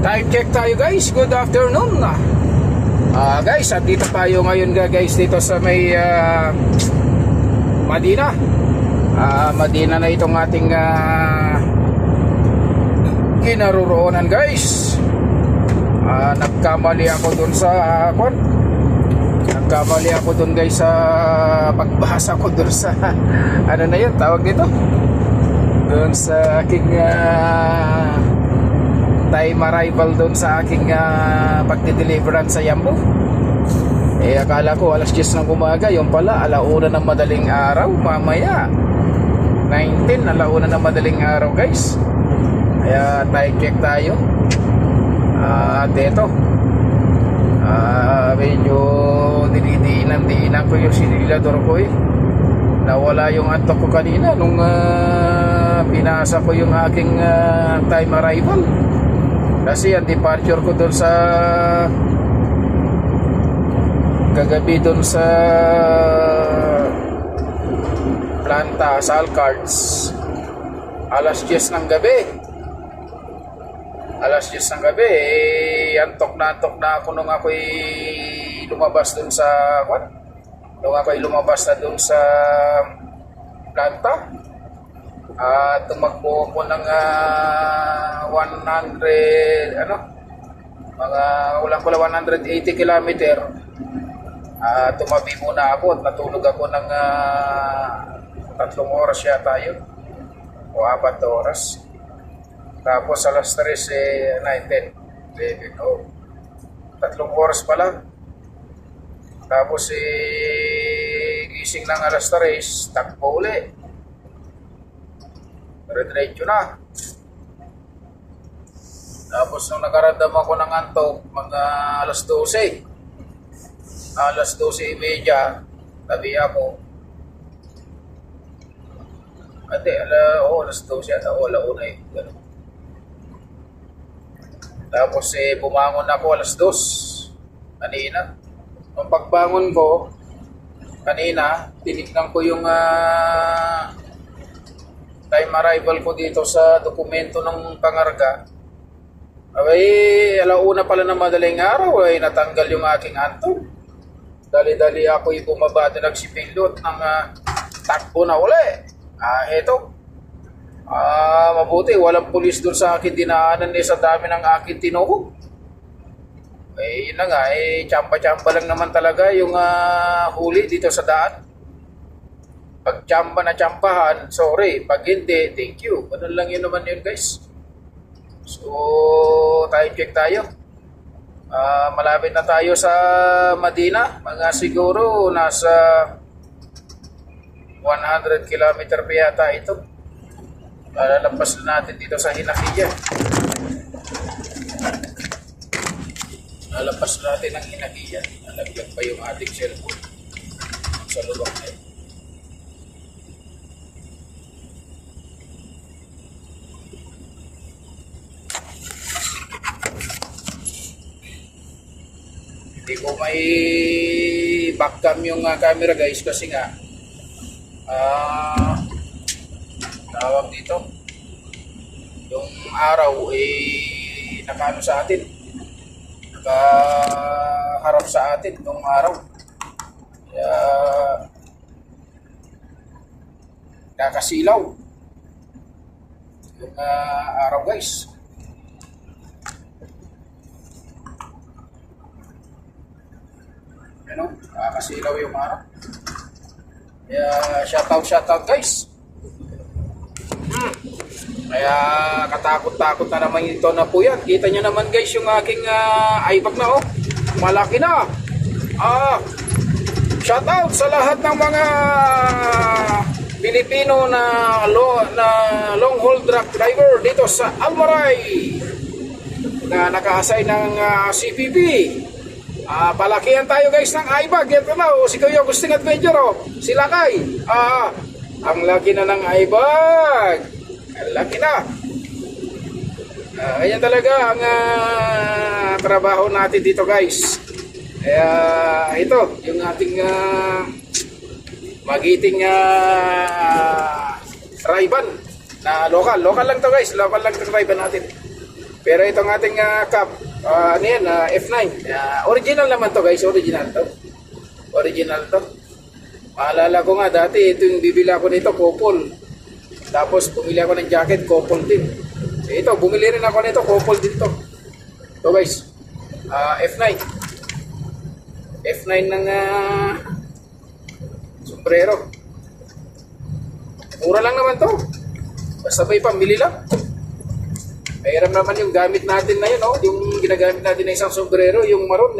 Time check tayo guys, good afternoon. Guys, at dito tayo ngayon guys dito sa may Madina. Madina na itong ating kinaroroonan guys. Nagkamali ako dun sa nagkamali ako dun guys sa pagbasa ko dun sa ano na yun, tawag dito dun sa aking time arrival doon sa aking pagdideliveran sa Yambo. Akala ko alas 10 ng umaga, yung pala alauna ng madaling araw mamaya 19, alauna ng madaling araw guys. Kaya time check tayo. At ito medyo dinidiinan ko yung sinilador ko nawala yung antok ko kanina nung pinasa ko yung aking time arrival. Kasi ang departure ko doon sa kagabi doon sa planta sa Alcards alas 10 ng gabi. Alas 10 ng gabi antok na ako nung ako'y lumabas doon sa doon sa planta. Tumakbo ko ng 100 180 kilometer. Tumabi muna ako at natulog ako ng 3 oras yata yun o 4 oras. Tapos alas 3 9, 10, 11 3 oras pa lang. Tapos gising ng alas 3, takbo uli. Diretso na. Tapos nung nakaramdam ako ng antok, mga alas 12. Alas 12:30, tabi ako. Alas 12 yata, alauna ganun. Tapos bumangon ako alas 2 kanina. Nung pagbangon ko kanina, tinignan ko yung time arrival ko dito sa dokumento ng pangarga. Alauna pala ng madaling araw natanggal yung aking antok. Dali-dali ako bumaba at nagsipindot ng takbo na uli. Eto. Mabuti walang pulis doon sa akin dinaanan sa dami ng aking tinuhog. Yun na nga, tsampa-tsampa lang naman talaga yung huli dito sa daan. Pag tsampa na tsampahan, sorry. Pag hindi, thank you. Ganun lang yun naman yun guys. So, time check tayo. Malapit na tayo sa Madina. Mga siguro nasa 100 kilometer pa yata ito. Lalampas na natin dito sa Hinakiya. Lalampas natin ang Hinakiya. Nalagyan pa yung ating cellphone sa lubak na yun. Hindi ko may backcam yung camera guys kasi nga tawag dito yung araw nakaano sa atin, nakaharap sa atin yung araw, kaya kakasilaw yung araw guys. Kakasilaw yung araw. Kaya shoutout guys. Kaya katakot-takot na naman ito na po yan. Kita nyo naman guys yung aking iBag na malaki na. Shoutout sa lahat ng mga Pilipino na long haul truck driver dito sa Almaray na naka-assign ng CPP. Palakihan tayo guys ng iBag. Ito na si Kuya Agustin Adventure si Lakay. Ang laki na ng iBag. Ang laki na. Ayan talaga ang trabaho natin dito guys. Kaya ito yung ating magiting Ray-Ban na local lang to guys, local lang to Ray-Ban natin. Pero itong ating cup, ano yan, F9. Original naman to guys, original to. Original to. Maalala ko nga dati, ito yung bibili ako nito, couple. Tapos bumili ako ng jacket, couple din. Ito, bumili rin ako nito, couple din to. Ito guys, F9. F9 ng sombrero. Mura lang naman to. Basta may pambili lang. Mayroon naman yung gamit natin na yun, oh. Yung ginagamit natin na isang sombrero, yung maroon,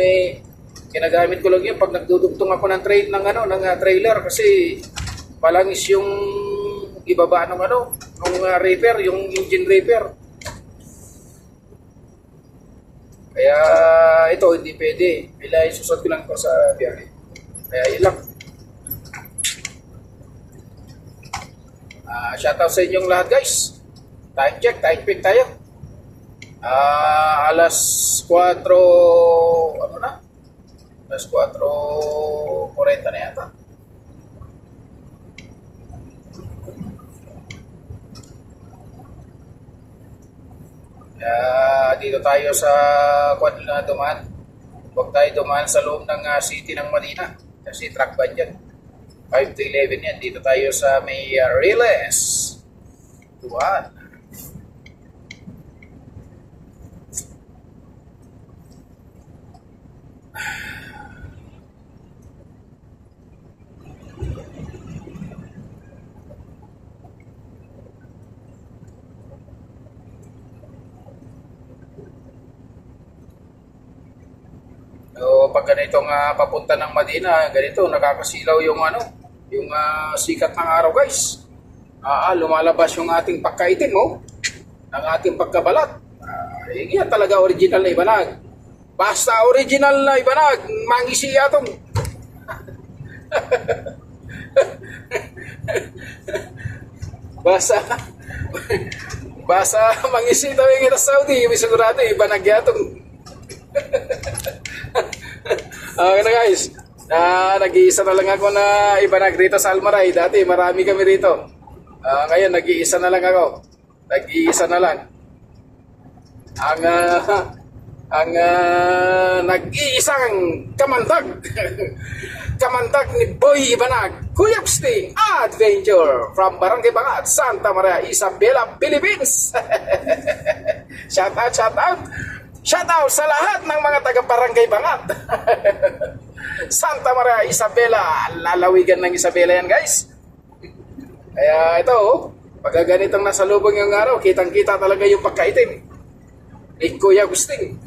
ginagamit ko lang yun pag nagdudugtong ako ng trailer kasi palangis yung ibaba ng repair, yung engine repair. Kaya ito hindi pwede. Kailangan isusot ko lang ito sa biyahe. Kaya yun lang. Shoutout sa inyong lahat guys. Time check tayo. Alas 4, ano na? Alas 4:40 na yata. Dito tayo sa na dumaan. Huwag tayo dumaan sa loob ng city ng Manila. Kasi truck ban dyan. 5 to 11 yan. Dito tayo sa may Riles. Dumaan. So, pag ganitong papunta ng Medina, ganito, nakakasilaw yung sikat ng araw guys. Lumalabas yung ating pagkaitim, ng ating pagkabalat. Yan talaga original na ibanag. Basta original na ibanag, mangisi atong. Basta mangisi daw yung Saudi, may sigurado ibanag yatong. Okay na guys, nag-iisa na lang ako na ibanag rito sa Almaray. Dati marami kami rito. Ngayon nag-iisa na lang ako. Nag-iisa na lang. Ang nag-iisang kamandag. Kamandag ni Boy Ibanag, Kuya Sting Adventure from Barangay Bangat, Santa Maria, Isabela, Philippines. Shout out. Shout out sa lahat ng mga taga-Barangay Bangat. Santa Maria, Isabela. Lalawigan ng Isabela yan guys. Kaya ito, pag ganitong nasa lubong yung araw, kitang-kita talaga yung pagkaitim ni Kuya Agustin.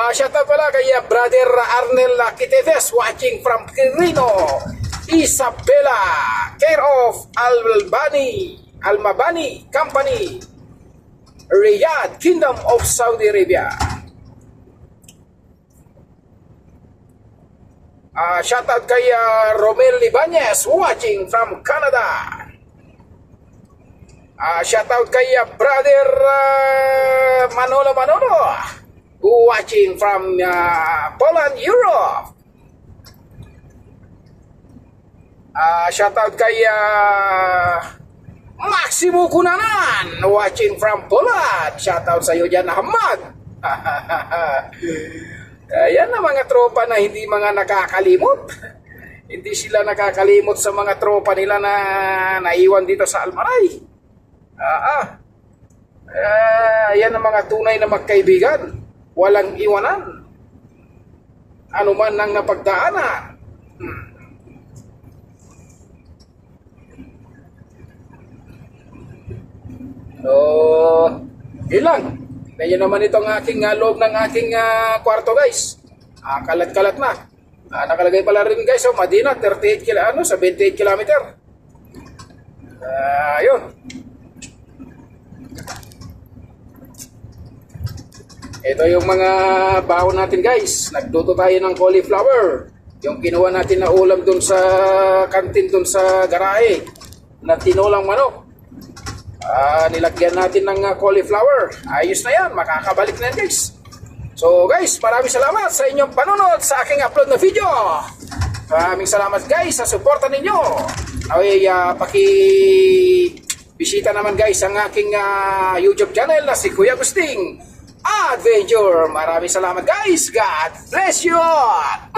Shout out pala kay Brother Arnel Quiteves watching from Quirino, Isabela, care of Almabani Company, Riyadh, Kingdom of Saudi Arabia. Shout out kay Romel Ibanez watching from Canada. Shout out kay Brother Manolo watching from Poland, Europe. Shout out kay Maximo Kunanan watching from Poland. Shout out sa iyo dyan, Ahmad. Yan ang mga tropa na hindi mga nakakalimot. Hindi sila nakakalimot sa mga tropa nila na naiwan dito sa Almaray. Yan ang mga tunay na magkaibigan. Walang iwanan. Ano man ang napagdaanan. So, yun lang. Tignan naman itong aking loob ng aking kwarto guys. Kalat-kalat na. Nakalagay pala rin guys, Medina, 78 78 kilometer. Yun. Ito yung mga baon natin guys. Nagluto tayo ng cauliflower. Yung kinuha natin na ulam dun sa kantin dun sa garahe. Na tinulang manok. Nilagyan natin ng cauliflower. Ayos na yan. Makakabalik na yan guys. So guys, maraming salamat sa inyong panunod sa aking upload na video. Maraming salamat guys sa suporta ninyo. Ay, bisita naman guys ang aking YouTube channel na si Kuya Agusting Adventure. Maraming salamat guys. God bless you all.